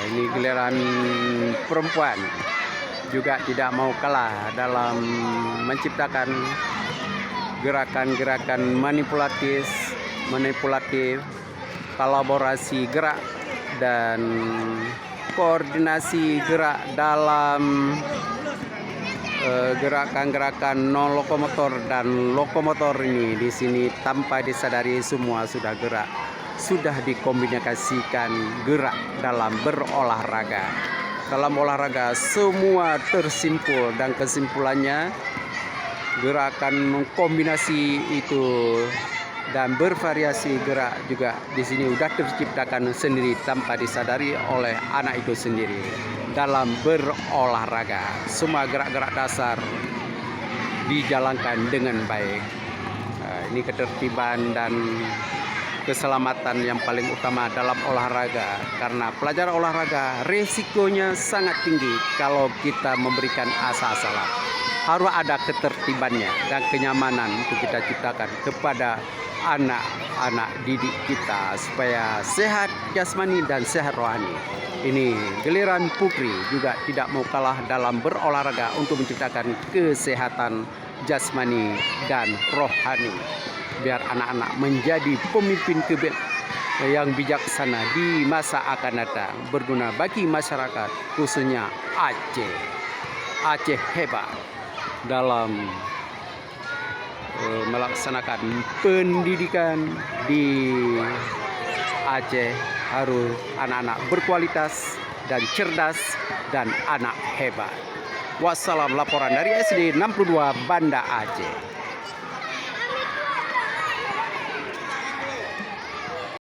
Ini giliran perempuan juga tidak mau kalah dalam menciptakan gerakan-gerakan manipulatif, kolaborasi gerak dan koordinasi gerak dalam gerakan-gerakan non lokomotor dan lokomotor ini di sini tanpa disadari semua sudah gerak, sudah dikombinasikan gerak dalam berolahraga. Dalam olahraga semua tersimpul dan kesimpulannya gerakan kombinasi itu dan bervariasi gerak juga di sini sudah terciptakan sendiri tanpa disadari oleh anak itu sendiri dalam berolahraga. Semua gerak-gerak dasar dijalankan dengan baik. Ini ketertiban dan keselamatan yang paling utama dalam olahraga, karena pelajaran olahraga risikonya sangat tinggi kalau kita memberikan asal-asalan. Harus ada ketertibannya dan kenyamanan untuk kita ciptakan kepada anak-anak didik kita supaya sehat jasmani dan sehat rohani. Ini giliran Pukri juga tidak mau kalah dalam berolahraga untuk menciptakan kesehatan jasmani dan rohani, biar anak-anak menjadi pemimpin yang bijaksana di masa akan datang, berguna bagi masyarakat khususnya Aceh. Aceh hebat dalam melaksanakan pendidikan di Aceh. Harus anak-anak berkualitas dan cerdas dan anak hebat. Wassalam, laporan dari SD 62 Banda Aceh.